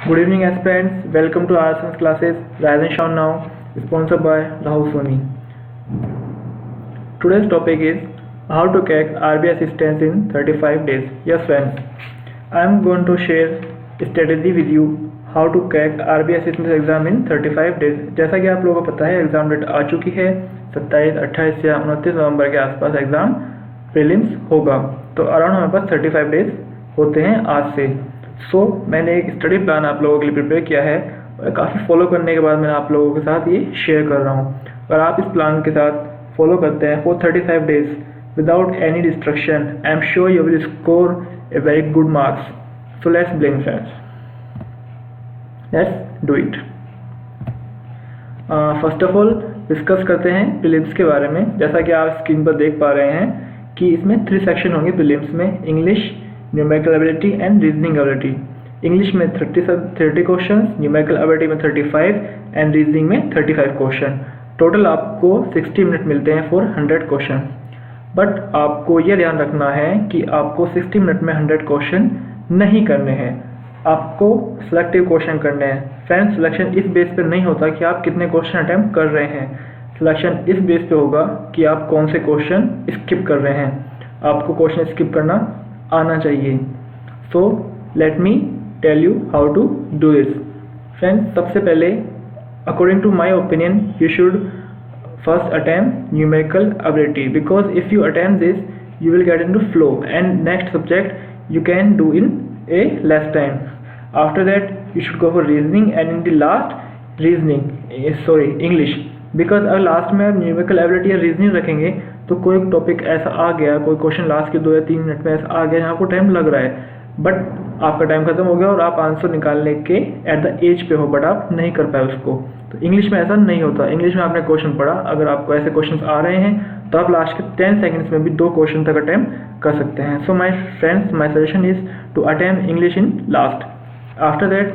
Good evening aspirants, welcome to our science classes Rise and Shine Now, sponsored by Rahul Soni. Today's topic is how to crack RBI assistance in 35 days. Yes friends, I am going to share a strategy with you how to crack RBI assistance exam in 35 days. जैसा कि आप लोगों को पता है exam date आ चुकी है 27, 28 या 29 नवंबर के आसपास एग्जाम प्रीलिम्स होगा, तो अराउंड हमारे पास 35 डेज होते हैं आज से। मैंने एक स्टडी प्लान आप लोगों के लिए प्रिपेयर किया है और काफ़ी फॉलो करने के बाद मैं आप लोगों के साथ ये शेयर कर रहा हूँ। अगर आप इस प्लान के साथ फॉलो करते हैं for 35 days without any destruction, I am sure you will score a very good marks. So let's begin friends, let's do it. First of all discuss करते हैं प्रीलिम्स के बारे में। जैसा कि आप स्क्रीन पर देख पा रहे हैं कि इसमें 3 सेक्शन होंगे प्रीलिम्स में, English, numerical ability and reasoning ability. English में 30 क्वेश्चन, न्यूमेरिकल एबिलिटी में 35 एंड रीजनिंग में 35 क्वेश्चन। टोटल आपको 60 मिनट मिलते हैं फॉर 100 क्वेश्चन। बट आपको ये ध्यान रखना है कि आपको 60 मिनट में 100 क्वेश्चन नहीं करने हैं, आपको सिलेक्टिव क्वेश्चन करने हैं। फ्रेंड्स, सिलेक्शन इस बेस पर नहीं होता कि आप कितने क्वेश्चन अटैम्प्ट कर रहे हैं, सिलेक्शन इस बेस पे होगा कि आप कौन से क्वेश्चन स्किप कर रहे हैं। आपको क्वेश्चन स्किप करना आना चाहिए। So let me tell you how to do this. Friends, सबसे पहले according to my opinion you should first attempt numerical ability, because if you attempt this you will get into flow and next subject you can do in a less time. After that you should go for reasoning and in the last English, because अगर last में आप numerical ability या reasoning रखेंगे तो कोई topic ऐसा आ गया, कोई क्वेश्चन लास्ट के 2 या 3 मिनट में ऐसा आ गया जहाँ आपको टाइम लग रहा है, बट आपका टाइम खत्म हो गया और आप आंसर निकालने के एट द एज पे हो बट आप नहीं कर पाए उसको। तो इंग्लिश में ऐसा नहीं होता। इंग्लिश में आपने क्वेश्चन पढ़ा, अगर आपको ऐसे क्वेश्चन आ रहे हैं तो आप लास्ट के 10 सेकंड्स में भी 2 क्वेश्चन तक अटेम्प्ट कर सकते हैं। So my friends, my suggestion is to attempt English in last. After that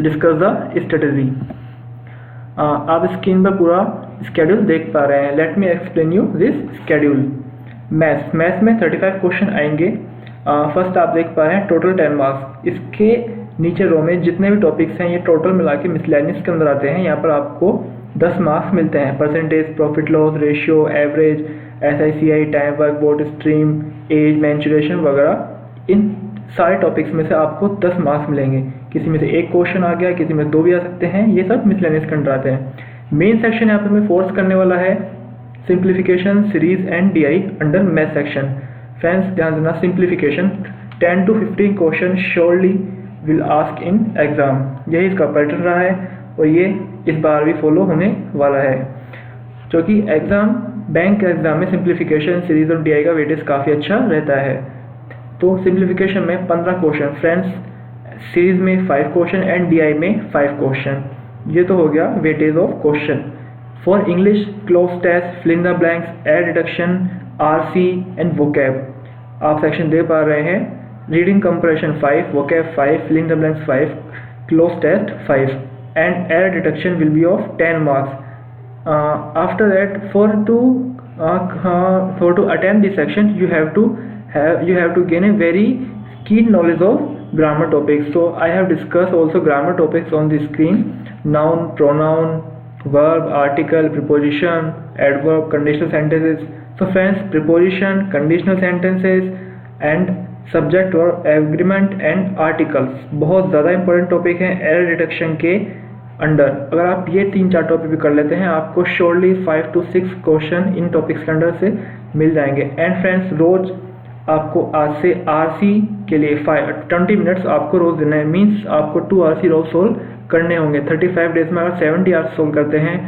discuss the strategy. आप स्क्रीन पर पूरा स्केड्यूल देख पा रहे हैं। Let me explain you this schedule. Maths में 35 क्वेश्चन आएंगे। फर्स्ट आप देख पा रहे हैं टोटल 10 मार्क्स। इसके नीचे रो में जितने भी टॉपिक्स हैं ये टोटल मिला के मिसलेनियस के अंदर आते हैं। यहाँ पर आपको 10 मार्क्स मिलते हैं। Percentage, profit loss ratio, average, SICI, time work, boat stream, age, mensuration वगैरह, इन सारे टॉपिक्स में से आपको 10 मार्क्स मिलेंगे। किसी में से एक क्वेश्चन आ गया, किसी में 2 भी आ सकते हैं, ये सब मिसलेनियस के अंदर आते हैं। मेन सेक्शन यहाँ पर हमें फोर्स करने वाला है simplification, series and DI under math section. Friends, ध्यान देना, simplification 10 to 15 question surely will ask in exam. यही इसका पैटर्न रहा है और ये इस बार भी फॉलो होने वाला है, क्योंकि एग्जाम बैंक के एग्जाम में सिंप्लीफिकेशन, सीरीज और DI का वेटेज काफ़ी अच्छा रहता है। तो सिंप्लीफिकेशन में 15 क्वेश्चन फ्रेंड्स, सीरीज में 5 क्वेश्चन एंड DI में 5 क्वेश्चन। ये तो हो गया weightage of question. For English, cloze test, fill in the blanks, add, deduction, RC and vocab आप सेक्शन दे पा रहे हैं। Reading comprehension 5, vocab 5, fill in the blanks 5, cloze test 5 and error detection will be of 10 marks. After that, for to attempt this section you have to gain a very keen knowledge of grammar topics. So I have discussed also grammar topics on the screen: noun, pronoun, verb, article, preposition, adverb, conditional sentences. So friends, preposition, conditional sentences and subject और agreement and articles बहुत ज़्यादा important topic हैं error detection के under. अगर आप ये 3-4 topic भी कर लेते हैं आपको surely 5 to 6 question in topics के अंडर से मिल जाएंगे। एंड फ्रेंड्स, रोज आपको आज से RC के लिए 20 मिनट्स आपको रोज देना है। मीन्स आपको 2 RC रोज सोल्व करने होंगे। 35 डेज में अगर 70 आवर्स सोल्व करते हैं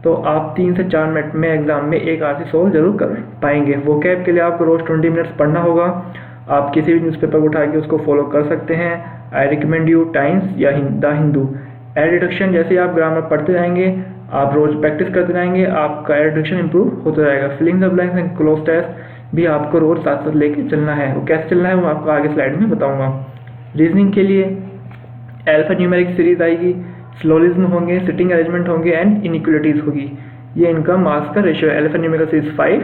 तो आप 3 से 4 मिनट में एग्जाम में 1 RC सोल्व जरूर कर पाएंगे। वोकैब के लिए आपको रोज 20 मिनट्स पढ़ना होगा। आप किसी भी न्यूज़पेपर को उठा के उसको फॉलो कर सकते हैं। आई रिकमेंड यू टाइम्स या द हिंदू। एरर डिटेक्शन जैसे आप ग्रामर पढ़ते जाएंगे, आप रोज प्रैक्टिस करते जाएंगे, आपका एरर डिटेक्शन इंप्रूव होता जाएगा। Filling the blanks and cloze test भी आपको रोज साथ साथ लेके चलना है। वो कैसे चलना है वो आपको आगे स्लाइड में बताऊंगा। रीजनिंग के लिए अल्फा न्यूमेरिक सीरीज आएगी, स्लोलिज्म होंगे, सिटिंग अरेंजमेंट होंगे एंड इनइक्वलिटीज होगी। ये इनका मार्क्स का रेशियो है। Alpha numerical series 5,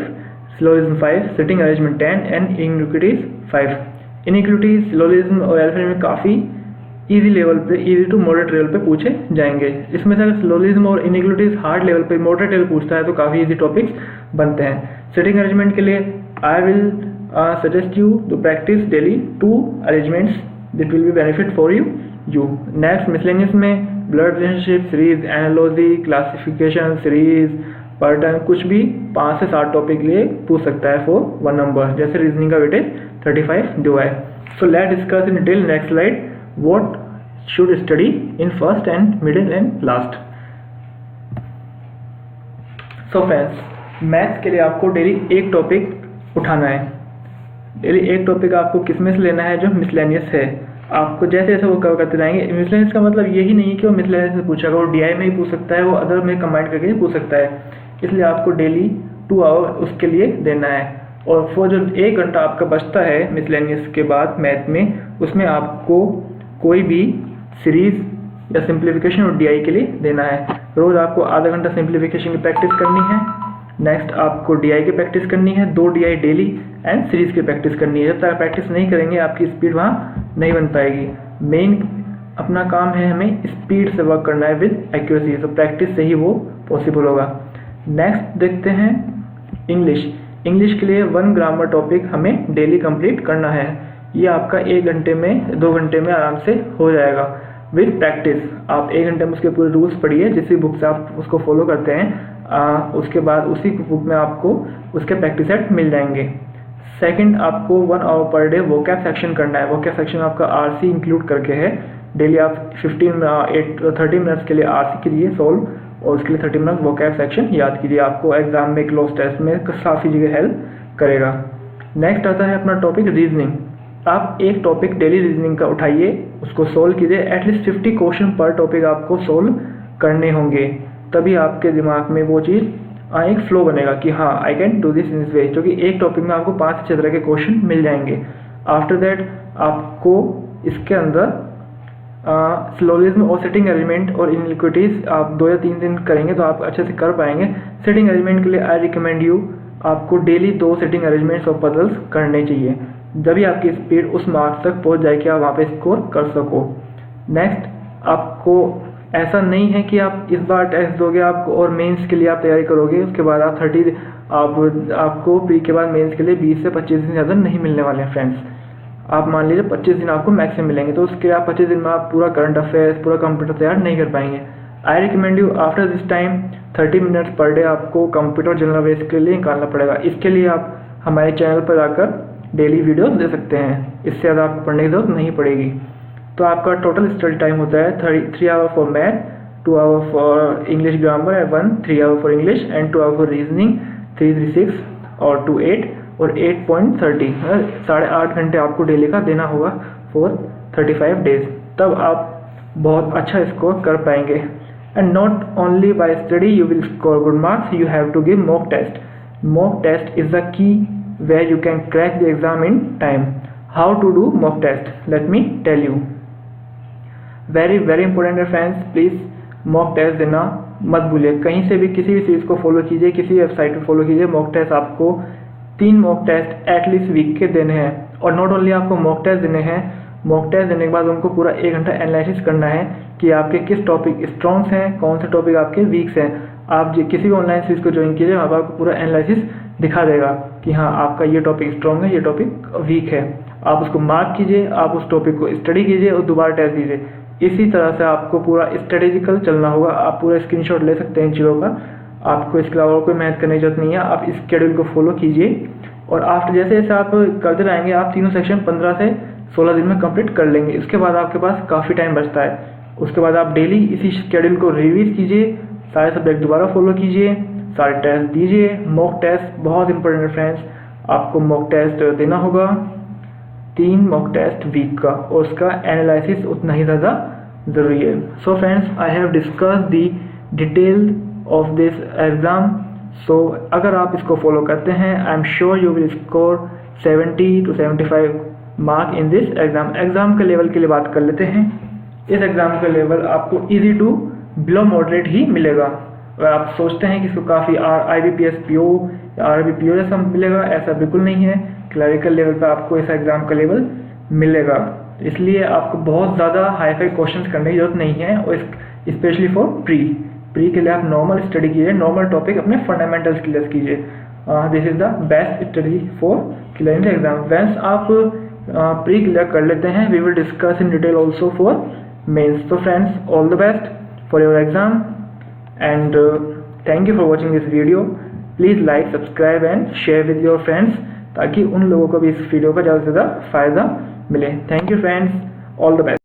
syllogism 5, sitting arrangement 10 and inequalities 5। Inequalities, syllogism और अल्फा में काफ़ी इजी लेवल पे, इजी टू मॉडरेट लेवल पे पूछे जाएंगे। इसमें से अगर सिलोजिज्म और इनइक्वालिटीज हार्ड लेवल पे, मॉडरेट लेवल पूछता है तो काफ़ी इजी टॉपिक्स बनते हैं। सिटिंग अरेंजमेंट के लिए I will suggest you to practise daily 2 arrangements that will be benefit for you. Next miscellaneous में blood relationship, series, analogy, classification, series, pattern, कुछ भी 5 से 7 टॉपिक लिए पूछ सकता है फॉर 1 नंबर। जैसे रीजनिंग का वेटेज 35 दिया है। So let discuss in detail next slide what should study in first and middle and last। so friends, maths के लिए आपको डेली एक टॉपिक उठाना है। डेली एक टॉपिक आपको किसमें से लेना है, जो मिसलेनियस है। आपको जैसे जैसे वो कवर करते जाएंगे। मिसलेनियस का मतलब यही नहीं है कि वो मिसलेनियस से पूछेगा, वो डीआई में ही पूछ सकता है, वो अदर में कंबाइन करके ही पूछ सकता है। इसलिए आपको डेली 2 आवर उसके लिए देना है। और वो जो 1 घंटा आपका बचता है मिसलेनियस के बाद मैथ में, उसमें आपको कोई भी सीरीज या सिंप्लीफिकेशन और डीआई के लिए देना है। रोज आपको आधा घंटा सिंप्लीफिकेशन की प्रैक्टिस करनी है। नेक्स्ट आपको डीआई की प्रैक्टिस करनी है, 2 डीआई डेली, एंड सीरीज की प्रैक्टिस करनी है। जब तक प्रैक्टिस नहीं करेंगे आपकी स्पीड वहाँ नहीं बन पाएगी। मेन अपना काम है, हमें स्पीड से वर्क करना है विद एक्यूरेसी, तो प्रैक्टिस से ही वो पॉसिबल होगा। नेक्स्ट देखते हैं इंग्लिश। इंग्लिश के लिए 1 ग्रामर टॉपिक हमें डेली कंप्लीट करना है। ये आपका 1 घंटे में, 2 घंटे में आराम से हो जाएगा विद प्रैक्टिस। आप 1 घंटे में उसके पूरे रूल्स पढ़िए, जिस भी बुक से आप उसको फॉलो करते हैं, उसके बाद उसी बुक में आपको उसके प्रैक्टिस सेट मिल जाएंगे। सेकंड, आपको 1 our per day vocab section करना है। वोकैब सेक्शन आपका आरसी इंक्लूड करके है। डेली आप 30 मिनट्स के लिए आरसी कीजिए सॉल्व, और उसके लिए 30 मिनट वोकैब सेक्शन याद कीजिए। आपको एग्जाम में, क्लोज टेस्ट में काफ़ी जगह हेल्प करेगा। नेक्स्ट आता है अपना टॉपिक रीजनिंग। आप एक टॉपिक डेली रीजनिंग का उठाइए, उसको सोल्व कीजिए। एटलीस्ट 50 क्वेश्चन पर टॉपिक आपको सोल्व करने होंगे, तभी आपके दिमाग में वो चीज़ एक फ्लो बनेगा कि हाँ I can do this in this way. क्योंकि एक टॉपिक में आपको 5 से 6 तरह के क्वेश्चन मिल जाएंगे। आफ्टर दैट आपको इसके अंदर सिलोजिज्म और सिटिंग अरेंजमेंट और इनइक्वालिटीज आप 2 या 3 दिन करेंगे तो आप अच्छे से कर पाएंगे। सिटिंग अरेंजमेंट के लिए आई रिकमेंड यू, आपको डेली 2 सिटिंग अरेंजमेंट्स और पजल्स करने चाहिए, जब भी आपकी स्पीड उस मार्क्स तक पहुंच जाए कि आप वहाँ पे स्कोर कर सको। नेक्स्ट, आपको ऐसा नहीं है कि आप इस बार टेस्ट दोगे आपको और मेंस के लिए आप तैयारी करोगे, उसके बाद आप आपको प्री के बाद मेंस के लिए 20 से 25 दिन ज़्यादा नहीं मिलने वाले हैं फ्रेंड्स। आप मान लीजिए 25 दिन आपको मैक्सिमम मिलेंगे, तो उसके आप 25 दिन में आप पूरा करंट अफेयर्स, पूरा कंप्यूटर तैयार नहीं कर पाएंगे। I recommend you after this time 30 minutes per day आपको कंप्यूटर जनरल अवेयर्स के लिए निकालना पड़ेगा। इसके लिए आप हमारे चैनल पर जाकर डेली वीडियोस दे सकते हैं, इससे ज़्यादा आपको पढ़ने की जरूरत नहीं पड़ेगी। तो आपका टोटल स्टडी टाइम होता है 3 hour for math, 2 hour for English grammar and 3 hour for English and 2 hour for reasoning, 3 और 2 8 और 8.30, 8.5 घंटे आपको डेली का देना होगा फॉर 35 डेज। तब आप बहुत अच्छा स्कोर कर पाएंगे। And not only by study you will score good marks, you have to give mock test. Mock test is the key where you can crack the exam in time. How to do mock test? Let me tell you. Very important है friends, please mock test देना मत भूलिए। कहीं से भी किसी भी चीज़ को फॉलो कीजिए, किसी वेबसाइट पे फॉलो कीजिए। मॉक टेस्ट आपको 3 मॉक टेस्ट एटलीस्ट वीक के देने हैं। और नॉट ओनली आपको मॉक टेस्ट देने हैं, मॉक टेस्ट देने के बाद उनको पूरा 1 घंटा एनालिसिस करना है कि आपके किस टॉपिक स्ट्रॉन्ग्स हैं, कौन से टॉपिक आपके वीक्स हैं। आप किसी भी ऑनलाइन सीरीज को ज्वाइन कीजिए, वहाँ पर आपको पूरा एनालिसिस दिखा देगा कि हाँ आपका ये टॉपिक स्ट्रॉन्ग है, ये टॉपिक वीक है। आप उसको मार्क कीजिए, आप उस टॉपिक को स्टडी कीजिए और दोबारा टेस्ट दीजिए। इसी तरह से आपको पूरा स्ट्रेटेजिकल चलना होगा। आप पूरा स्क्रीनशॉट ले सकते हैं इन चीज़ों का, आपको इसके अलावा कोई मेहनत करने की जरूरत नहीं है। आप इस शेड्यूल को फॉलो कीजिए और आफ्टर जैसे जैसे आप करते रहेंगे, आप तीनों सेक्शन 15 से 16 दिन में कंप्लीट कर लेंगे। उसके बाद आपके पास काफ़ी टाइम बचता है। उसके बाद आप डेली इसी शेड्यूल को रिवीज कीजिए, सारे सब्जेक्ट दोबारा फॉलो कीजिए, सारे टेस्ट दीजिए। मॉक टेस्ट बहुत इंपॉर्टेंट है फ्रेंड्स, आपको मॉक टेस्ट देना होगा 3 मॉक टेस्ट वीक का, और उसका एनालिसिस उतना ही ज़्यादा ज़रूरी है। So friends, I have discuss the detail of this exam. So अगर आप इसको फॉलो करते हैं, I am sure you will score 70 to 75 mark in this exam. Exam के लेवल के लिए बात कर लेते हैं। इस एग्ज़ाम का लेवल आपको ईजी टू बिलो मॉडरेट ही मिलेगा। अगर आप सोचते हैं कि इसको काफ़ी IBPS PO या RBPO जैसा मिलेगा, ऐसा बिल्कुल नहीं है। क्लरिकल लेवल पर आपको इस एग्ज़ाम का लेवल मिलेगा। तो इसलिए आपको बहुत ज़्यादा हाई फाई क्वेश्चन करने की जरूरत नहीं है, और स्पेशली फॉर प्री के लिए आप नॉर्मल स्टडी कीजिए, नॉर्मल टॉपिक अपने फंडामेंटल्स क्लियर कीजिए। This is the best study for clearing the exam. Once आप प्री क्लियर कर लेते हैं, we will discuss in detail also for mains. तो friends, all the best for your exam and thank you for watching this video. Please like, subscribe and share with your friends, ताकि उन लोगों को भी इस वीडियो का ज़्यादा से ज़्यादा फायदा मिले। Thank you friends, all the best.